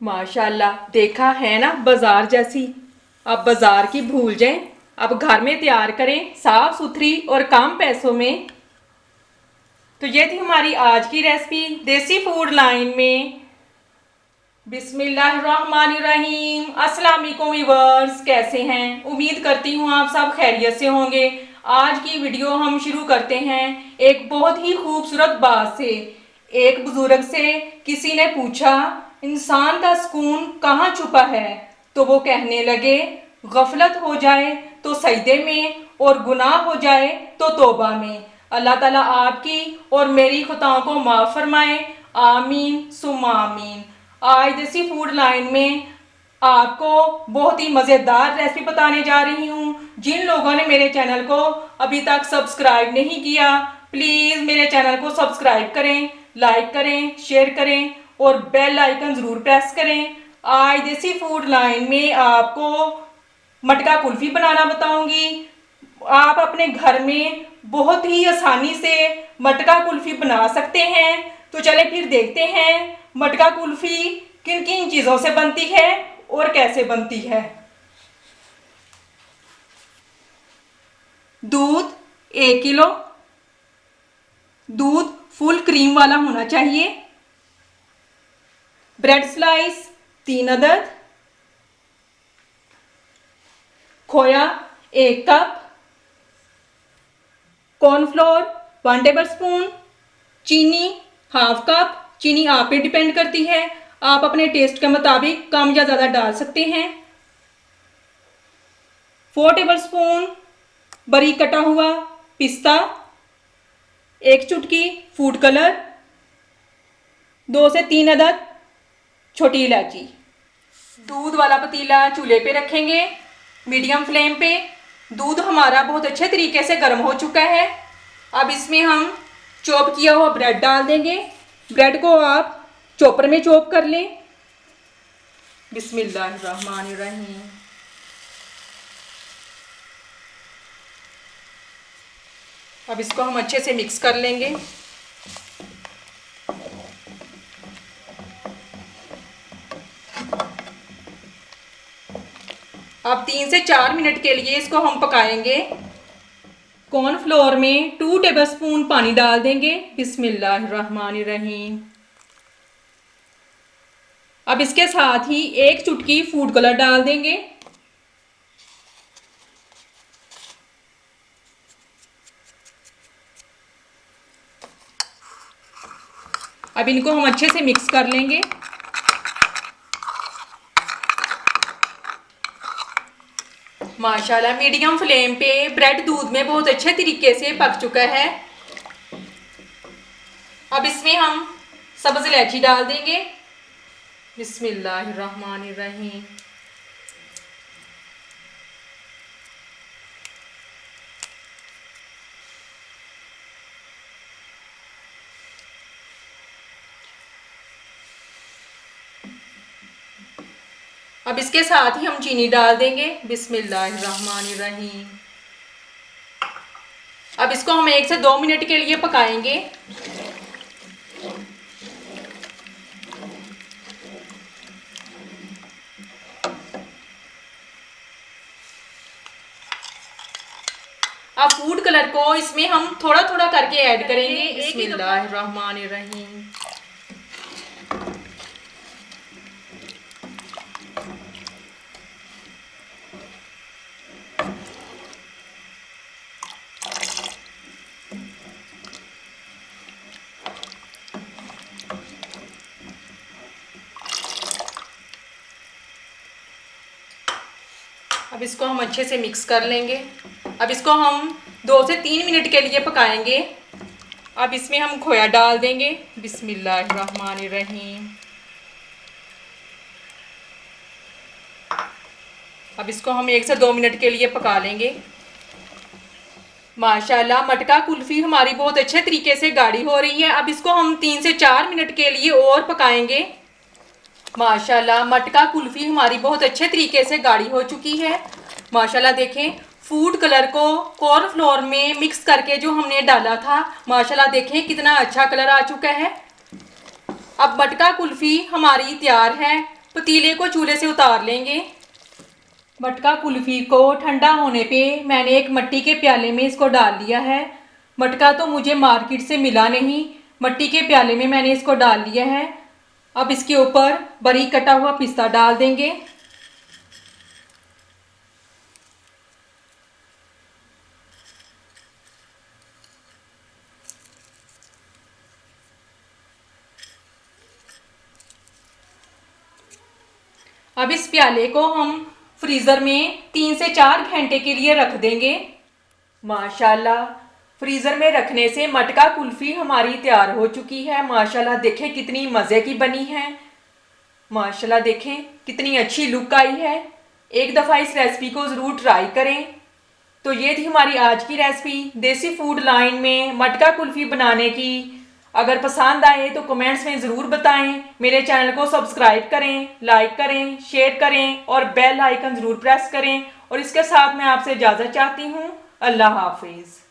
माशाल्लाह, देखा है ना बाजार जैसी। अब बाजार की भूल जाएं, अब घर में तैयार करें साफ सुथरी और कम पैसों में। तो ये थी हमारी आज की रेसिपी देसी फूड लाइन में। बिस्मिल्लाहिर्रहमानिर्रहीम। अस्सलाम वालेकुम व्यूअर्स, कैसे हैं? उम्मीद करती हूँ आप सब खैरियत से होंगे। आज की वीडियो हम शुरू करते हैं एक बहुत ही खूबसूरत बात से। एक बुजुर्ग से किसी ने पूछा, इंसान का सुकून कहाँ छुपा है? तो वो कहने लगे, गफलत हो जाए तो सजदे में और गुनाह हो जाए तो तौबा में। अल्लाह ताला आपकी और मेरी खताओं को माफ़ फरमाए, आमीन सुम्मा आमीन। आज देसी फूड लाइन में आपको बहुत ही मज़ेदार रेसिपी बताने जा रही हूँ। जिन लोगों ने मेरे चैनल को अभी तक सब्सक्राइब नहीं किया, प्लीज़ मेरे चैनल को सब्सक्राइब करें, लाइक करें, शेयर करें और बेल आइकन ज़रूर प्रेस करें। आज देसी फूड लाइन में आपको मटका कुल्फ़ी बनाना बताऊंगी। आप अपने घर में बहुत ही आसानी से मटका कुल्फ़ी बना सकते हैं। तो चले फिर देखते हैं मटका कुल्फ़ी किन किन चीज़ों से बनती है और कैसे बनती है। दूध 1 किलो, दूध फुल क्रीम वाला होना चाहिए। ब्रेड स्लाइस 3 अदद, खोया 1 कप, कॉर्नफ्लोर 1 टेबल स्पून, चीनी हाफ कप। चीनी आप पे डिपेंड करती है, आप अपने टेस्ट के मुताबिक कम या ज़्यादा डाल सकते हैं। 4 टेबल स्पून बारीक कटा हुआ पिस्ता, 1 चुटकी फूड कलर, 2 से 3 अदद छोटी इलायची। दूध वाला पतीला चूल्हे पे रखेंगे मीडियम फ्लेम पे। दूध हमारा बहुत अच्छे तरीके से गर्म हो चुका है। अब इसमें हम चॉप किया हुआ ब्रेड डाल देंगे। ब्रेड को आप चॉपर में चॉप कर लें। बिस्मिल्लाहिर्रहमानिर्रहीम। अब इसको हम अच्छे से मिक्स कर लेंगे। अब 3 से 4 मिनट के लिए इसको हम पकाएंगे। कॉर्नफ्लोर में 2 टेबलस्पून पानी डाल देंगे। बिस्मिल्लाहिर्रहमानिर्रहीम। अब इसके साथ ही 1 चुटकी फूड कलर डाल देंगे। अब इनको हम अच्छे से मिक्स कर लेंगे। माशाल्लाह मीडियम फ्लेम पे ब्रेड दूध में बहुत अच्छे तरीके से पक चुका है। अब इसमें हम सब्ज़ इलायची डाल देंगे। बिस्मिल्लाहिर्रहमानिर्रहीम। अब इसके साथ ही हम चीनी डाल देंगे। बिस्मिल्लाहिर्रहमानिर्रहीम। अब इसको हम 1 से 2 मिनट के लिए पकाएंगे। अब फूड कलर को इसमें हम थोड़ा थोड़ा करके ऐड करेंगे। बिस्मिल्लाहिर्रहमानिर्रहीम। अब इसको हम अच्छे से मिक्स कर लेंगे। अब इसको हम 2 से 3 मिनट के लिए पकाएंगे। अब इसमें हम खोया डाल देंगे। बिस्मिल्लाहिर्रहमानिर्रहीम। अब इसको हम 1 से 2 मिनट के लिए पका लेंगे। माशाल्लाह मटका कुल्फ़ी हमारी बहुत अच्छे तरीके से गाढ़ी हो रही है। अब इसको हम 3 से 4 मिनट के लिए और पकाएंगे। माशाल्लाह मटका कुल्फ़ी हमारी बहुत अच्छे तरीके से गाढ़ी हो चुकी है। माशाल्लाह देखें, फूड कलर को कॉर्नफ्लोर में मिक्स करके जो हमने डाला था, माशाल्लाह देखें कितना अच्छा कलर आ चुका है। अब मटका कुल्फ़ी हमारी तैयार है। पतीले को चूल्हे से उतार लेंगे। मटका कुल्फ़ी को ठंडा होने पे मैंने एक मिट्टी के प्याले में इसको डाल लिया है। मटका तो मुझे मार्केट से मिला नहीं, मिट्टी के प्याले में मैंने इसको डाल लिया है। अब इसके ऊपर बारीक कटा हुआ पिस्ता डाल देंगे। अब इस प्याले को हम फ्रीज़र में 3 से 4 घंटे के लिए रख देंगे। माशाल्लाह, फ्रीज़र में रखने से मटका कुल्फ़ी हमारी तैयार हो चुकी है। माशाल्लाह देखें कितनी मज़े की बनी है। माशाल्लाह देखें कितनी अच्छी लुक आई है। एक दफ़ा इस रेसिपी को ज़रूर ट्राई करें। तो ये थी हमारी आज की रेसिपी देसी फूड लाइन में मटका कुल्फ़ी बनाने की। अगर पसंद आए तो कमेंट्स में ज़रूर बताएं। मेरे चैनल को सब्सक्राइब करें, लाइक करें, शेयर करें और बेल आइकन ज़रूर प्रेस करें। और इसके साथ मैं आपसे इजाज़त चाहती हूँ। अल्लाह हाफिज़।